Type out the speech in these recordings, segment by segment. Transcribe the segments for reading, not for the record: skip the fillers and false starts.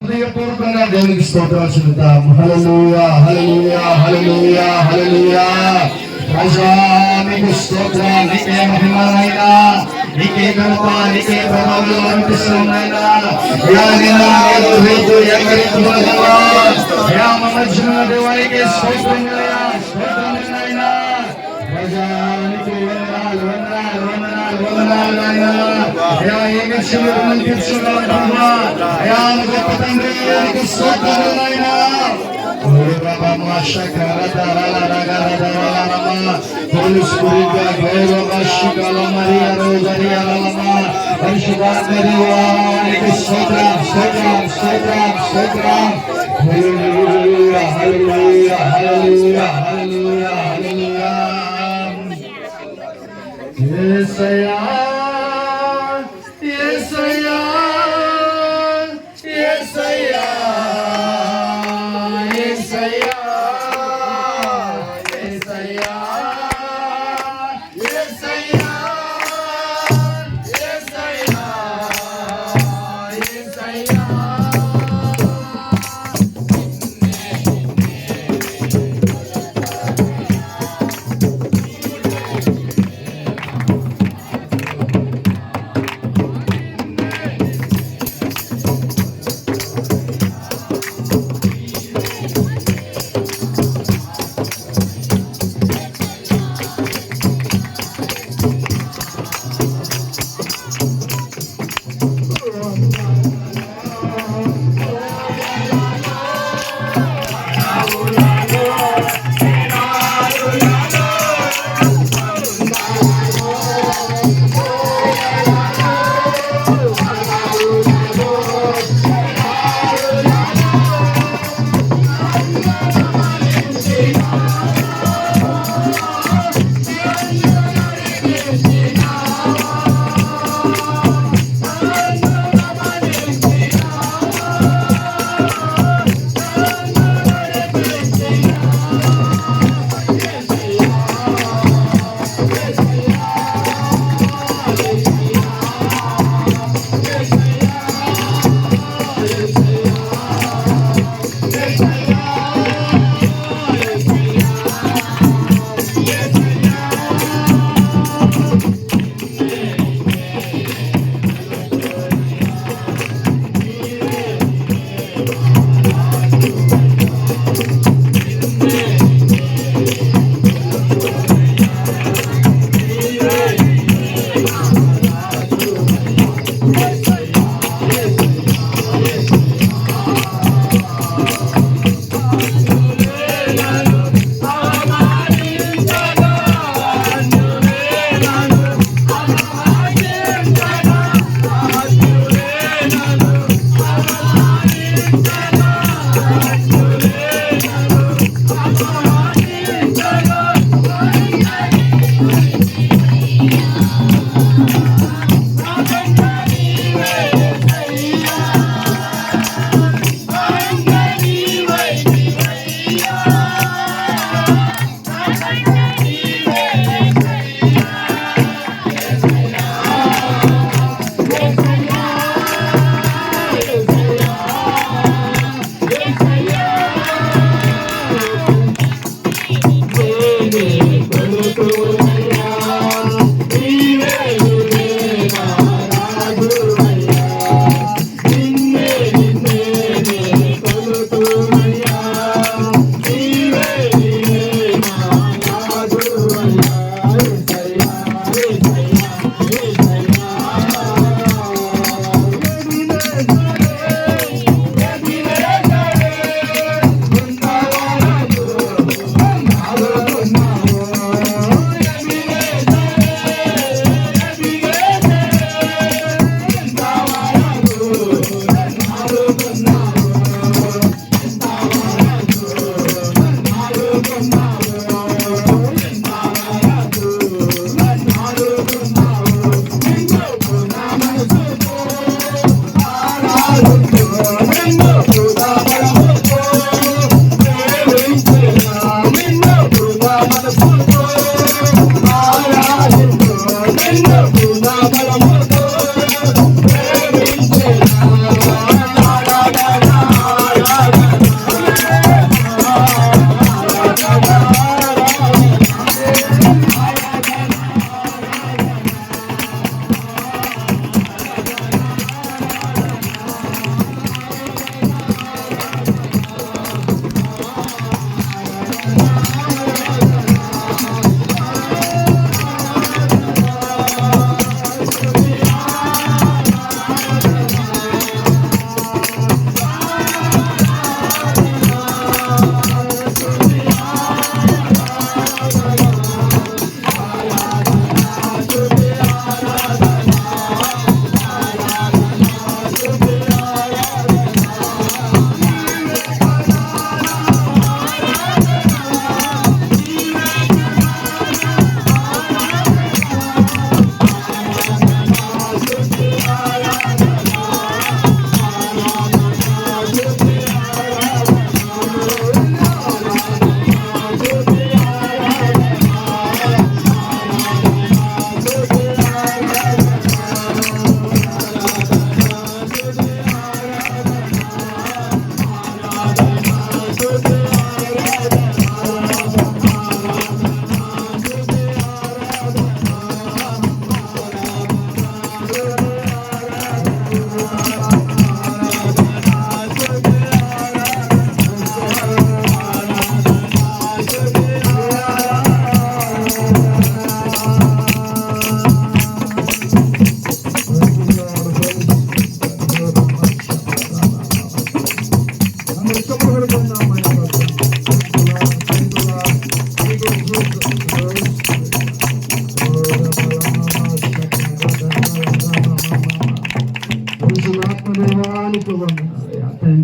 హృదయపూర్వకంగా దేవునికి స్తోత్రాలు చెల్లిద్దాం. హల్లెలూయా హల్లెలూయా హల్లెలూయా హల్లెలూయా. రాజా నీకు స్తోత్రం, నీకే మహిమ నాయనా, నీకే ఘనత, నీకే ప్రభావం అర్పిస్తున్నాయినా. యాగినా రేపు ఎక్కడికి యా మమజన దేవానికి స్తోత్రం నాయనా. రాజా నీకు వందనాలు వందనాలు వందనాలు వందనాలు నాయనా. యా ఏకశివుని తీర్చుకోవాలి ప్రభా. యా గొప్ప తండ్రి నీకు స్తోత్రం నాయనా. Holy Spirit, Maria, Rosaria, Hallelujah, hallelujah, hallelujah, hallelujah, hallelujah. Yes, I am. Yes, I am. Yes, I am. Yes, I am. Yes, I am. Yes, I am. Yes, I am. Yes, I am.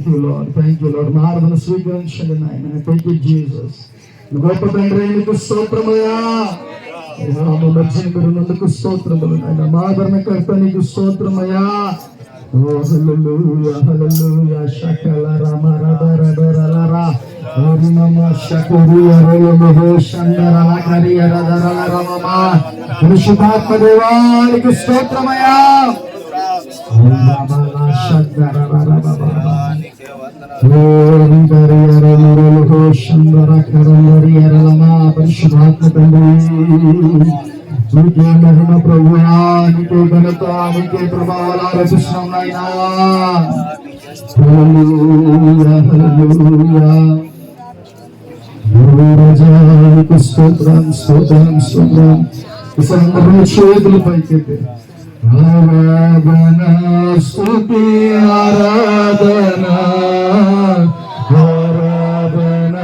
You lord, thank you lord. నా ఆరాధన స్వీకరించండి నాయన. Thank you Jesus. గొప్ప తండ్రి నీకు స్తోత్రమయ్యా. మా మధ్య గురునందుకు స్తోత్రములు నాయన. మా ఆదరణకర్త నీకు స్తోత్రమయ్యా. ఓ హల్లెలూయా హల్లెలూయా. శకల రామ రబ రబ రలరా ఓరి మమ శకురియా రోలమో శందరల కరియ రదరల రమమ. పరిశుద్ధాత్మ దేవా నీకు స్తోత్రమయ్యా. పరిశుద్ధాత్మ తండ్రి నీకే మహిమ ప్రభువా, నీకే ఘనత, నీకే ప్రభావాలు ఆరోపిస్తున్నాం నాయనా. హల్లెలూయా హల్లెలూయా. రాజానికి స్తోత్రం స్తోత్రం స్తోత్రం. అందరూ చేతులు పైకెత్తి ఆరాధన స్తుతి ఆరాధన ఆరాధన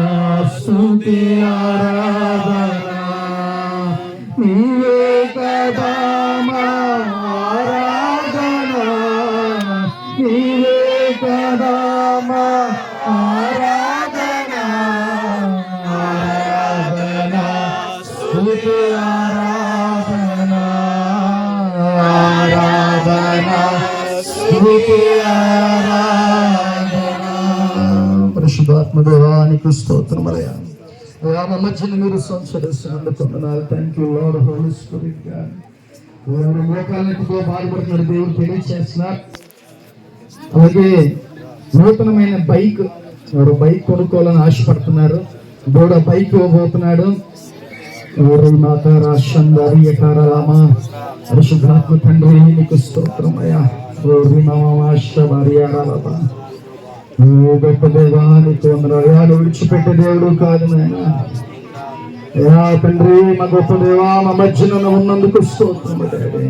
స్తుతి ఆరాధన నీవే కదా మా ఆరాధన నీవే కదా మా ఆరాధన ఆరాధన స్తుతి ఆరాధన ఆరాధన స్తుతి ఆరాధన. పరిశుద్ధాత్మ దేవానికి స్తోత్రమయ్యా. మా మధ్యన మీరు సంచరిస్తున్నందుకు వందనాలు. Thank you Lord Holy spirit God. లోకాలన్నిటితో బాధపడుతున్నారు దేవుడు తెలియచేస్తున్నారు. అలాగే నూతనమైన బైక్, ఎవరు బైక్ కొనుక్కోవాలని ఆశపడుతున్నారు. దేవుడు బైక్ ఇవ్వబోతున్నాడు. పరిశుద్ధాత్మ తండ్రి నీకు స్తోత్రమయ్యా. గొప్ప దేవానికి వందనాలు. విడిచిపెట్టే దేవుడు కాదు నాయన. తండ్రి మా గొప్ప దేవా మా మధ్యన ఉన్నందుకు స్తోత్రము డాడీ.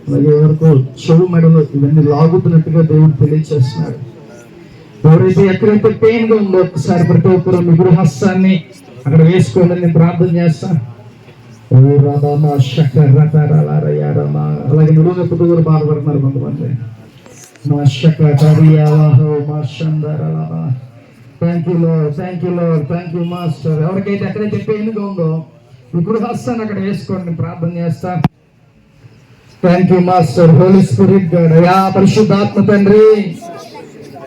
అలాగే ఎవరికో చెవు మెడలు ఇవన్నీ లాగుతున్నట్టుగా దేవుడు తెలియచేస్తున్నాడు. ఎవరైతే ఎక్కడైతే పెయిన్ గా ఉందో ఒకసారి ప్రతి ఒక్కరు మీ గృహస్థాన్ని అక్కడ వేసుకోండి. నేను ప్రార్థన చేస్తాను. అలాగే నిలువున పుట్టుగురు బాధపడుతున్నారు కొంతమంది. Thank you lord, thank you lord, thank you master. ఎవరికైతే ఎక్కడైతే పెయిన్ గా ఉందో మీ గృహస్థాన్ని అక్కడ వేసుకోండి. నేను ప్రార్థన చేస్తాను. Thank you master. Holy spirit God. అయ్యా పరిశుద్ధాత్మ తండ్రి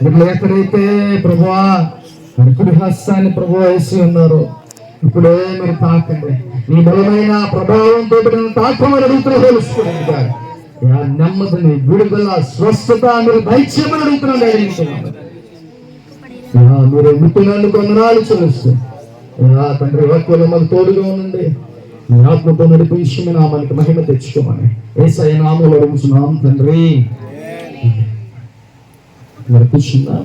వీళ్ళు ఎక్కడైతే ప్రభువా గృహస్థాన్ని ప్రభువా వేసి ఉన్నారో ఇప్పుడే మీరు తాకండి. నీ బలమైన ప్రభావంతో తాకమని అడుగుతున్న హోలీ స్పిరిట్ గాడ్. నెమ్మదిని విడుదల స్వస్థత మీరు దైత్యమని అడుగుతున్నాను. మీరు ఎన్నుకున్నందుకు వందనాలు చెల్లిస్తూ తండ్రి వాక్యంలో మాకు తోడుగా ఉండండి. మీ ఆత్మతో నడిపించి మీ నామానికి మహిమ తెచ్చుకోమని యేసయ్య నామములో అడుగుతున్నాం తండ్రి. నడిపించిందా